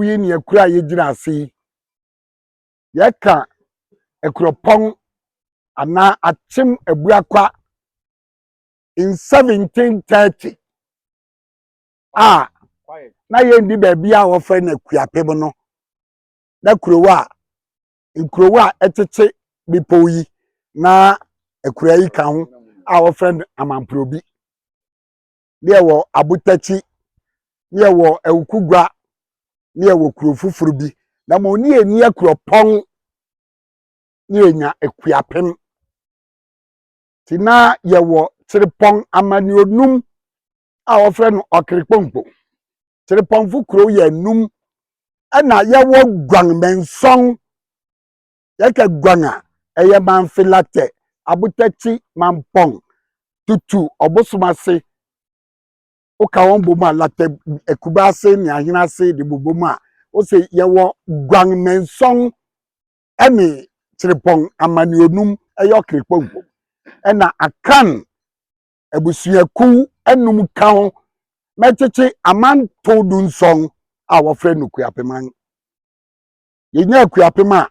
We ni akura ye gyina ase. Ye ka ekropon ana achim ebuakwa in 1730. Na ye ndi baabi a wo fa na kuapem no. Na kurowa nkrowa etete bipoyi na ekura yi ka ho a wo friend Amamprobi. Ne wo Abutachi, ne wo Ewukugwa, ne wo kuro fufuru bi. Na mo ni eni akropon ne enya ekuapem. Tina ye wo Chirepon amani onum a wo friend Okrikpompo. Chirepon fukuro ye num ana ye wo Gwan Mensong. Yeke Gwanga eye manfilate Abutachi Mampong tutu obosumase oka won boma late ekubase ni ahinase de boboma o se ye wo Gwan Mensong ene Chirepon amani onum eye Okrikpompo ena akan ebusuaku enum ka ho metete amanto dunsong a wo frɛ no kuapeman ye nya kuapema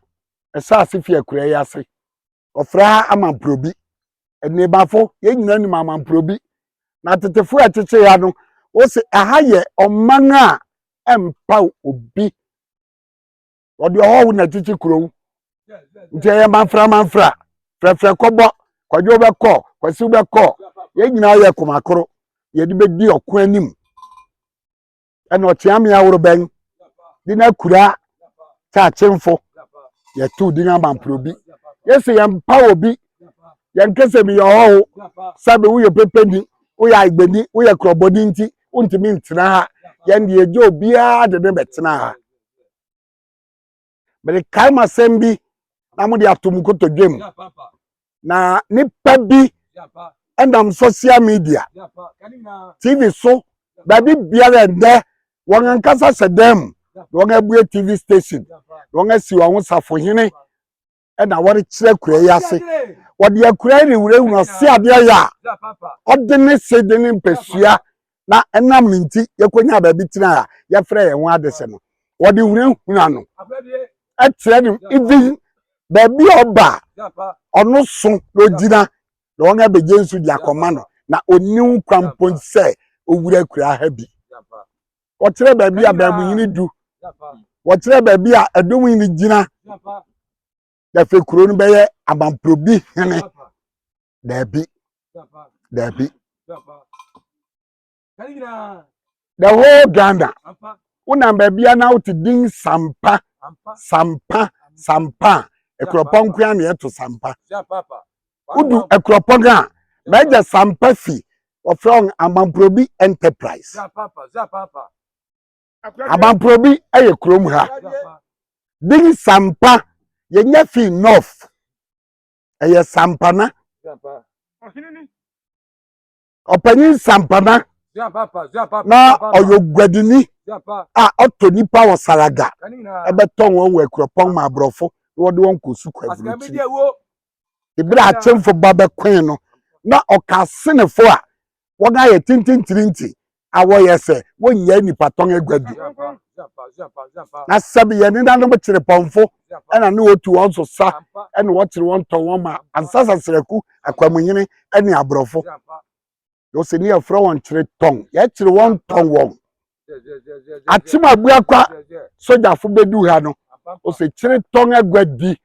esa asefi akura yi ase ofra Amamprobi enebafo ye nyina ni Amamprobi na tetefo atete ya no o se aha ye oman a empa obi odi owo na titi kuro nje ye manfra frefre kobo kwadwo bekọ kwasi bekọ ye nyina ye komakoro ye di bedi okon anim ena otiame aworo ben di na kura ta chemfo ye tu di Amamprobi yesi yempa obi yenkese bi yo sabe wo ye pepeni wo ya igbeni wo ye krobodi nti untimi ntina ha yende eje obi a de ne betina ha bele kaima sembi na mo de atom kotodwem na nipa bi endam social media TV so baby biara nde won ankasa sedem won abue TV station won asi won safo hene na wori kire kura yase wodi akura ni wurewuru se ade ya odene sedene mpesua na enam nti yekonya baby tina ya frɛ ye ho adese no wodi wurehunu ano etre ni even baby oba ono so lodina na won abeje nsu di akoma no na oniu kwampon se owura kura ha bi wotre baby a babu yini du wotre baby a edom yini gina da fe kuro no beye Amamprobi hene dabi the whole Ghana una baby na uti din sampa ekropon kwa na eto sampa udu ekropon a meja sampa fi from Amamprobi enterprise Amamprobi eye krom ha din sampa ye nya fi north eye sampana opani sampana na oyogwadini a otoni pa wasaraga ebeton won we ekropon ma brofo wo de won kosu kwabuti ibra achemfo baba kwen no na okasenefo a woga ye tintintirinti awo yese wonya ni paton egwadu na sabi ye ni nanom Chirepomfo ena ne otu won so sa ena wochire won ton won ma ansasa sereku akwamunyine ene abrofo yo se ni afro won chire ton ye chire won ton won atima buakwa sojafo bedu ha no o se chire ton agwadi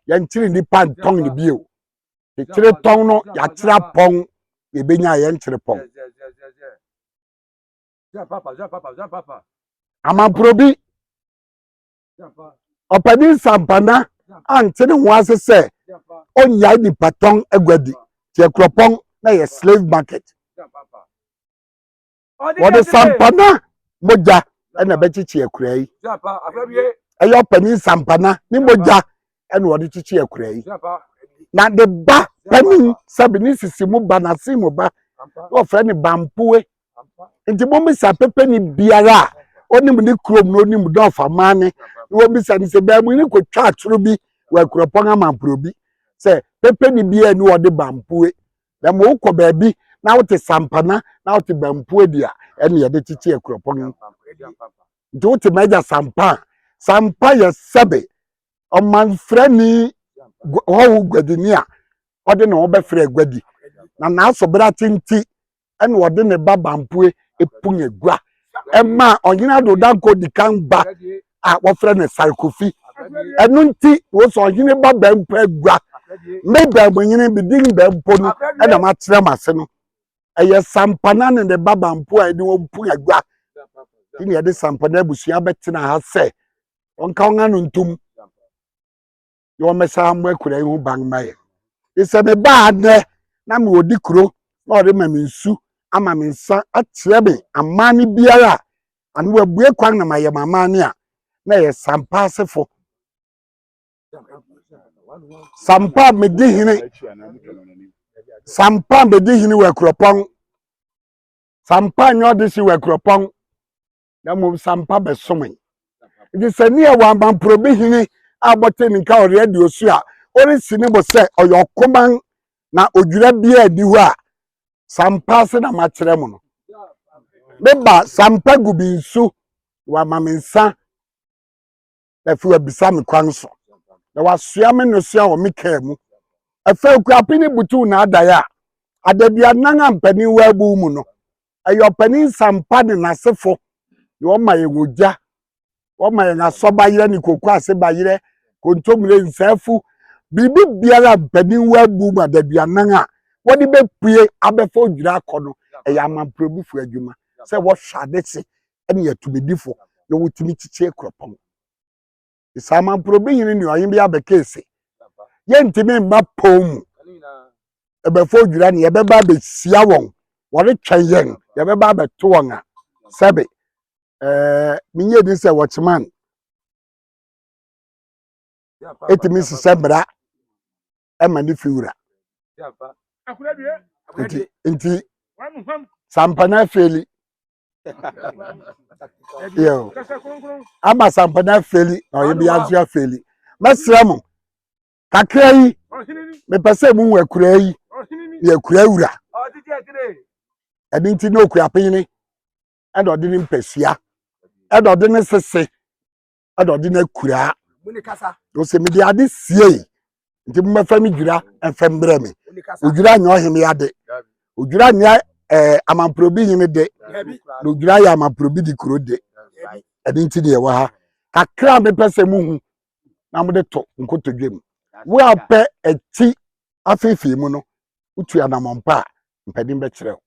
ye nchire ni pan ton ni bio e chire ton no ya chira pon e benya ye nchire pon Amamprobi opani sampana antene ho asese onya ni paton agwadi ti ekropon na ye slave market wode sampana moja ena bechichi ekura yi eyo opani sampana ni moja ena wode chichi ekura yi na de ba pani sabi ni sisimu ba na simu ba o fre ni bampuwe nti bombi sa pepe ni biara onim ni krom no onim do famane wo bi sa ni se ba mu ni ko twa atoro bi wa ekropon Amamprobi se pepe ni bia ni wode bampuwe da mo ukọ baabi na wote sampana na wote bampuwe dia ene ye de chichi ekropon nti wote meja sampa ye sebe omanfrani ho gwadini a ode na wo be frɛ gwadi na asobra tinti ene wode ne babampue epunye gwa ema onyina do danko dikan ba a wo frɛ ne sarkofi enu nti wo so onyine babampe gwa me ba monyine bidin ba mpo no ena matrɛ mase no eye sampana ne babampo a ede wo punye gwa ini yade sampana busua betina ha se onka onga no ntum yo mesa mo akura hu ban maye ise me ba ne na me odi kuro na ode ma me nsu ama me nsa akyerɛ me amane biara anu wabue kwan na maye mamane a na ye sampa asefo sampa me di hene sampa me di hene wa kuropon sampa nyo de si wa kuropon na mo sampa be somen idi sani e wa mampro bi hene abote nka ore adi osu a ore sini bo se oyokoman na odwura bia adi hu a sampa se na makyerɛ mo no beba sampa gubi nsu wa mamensa na fi wa bisa me kwan so na wasoa me no so a wo meka mu afa ku apini butu na adaya adabia nan ampani wa abu mu no ayo pani sampa de nasefo yo ma yegoja o ma na soba yire ni koku ase ba yire kontomre nsafu bibi biara pani wa abu mu adabia nan a wodi be pue abefo odwira akono eya amamprobufu adwuma se wo hwade se ene yatumedifo yo wutimi chiche kropon isama probi hini ni oyin bia bekese ye ntimi mba pom ebefo odwira ni ebeba be sia won wori twen yebeba be to won a sebe minye di se watchman etimi sisembra emani fiura inti sampana feli yo ama sampana feli oyibi azua feli mesremo kakra yi me pese mu wakura yi ye kura wura edinti no kura pinni edo de ni mpasua edo de ni sese edo de na kura o se mi de ade sie nti mo fa mi dwura enfem brɛ me odwura nya ohim yade odwura nya amamprobi him de no dwura ya amamprobi di kuro de edinti de wa ha kakra me pese mu hu na mo de to nkotodwem wo apɛ ati afefi mu no utu anamompa mpɛdim bɛkyerɛ o.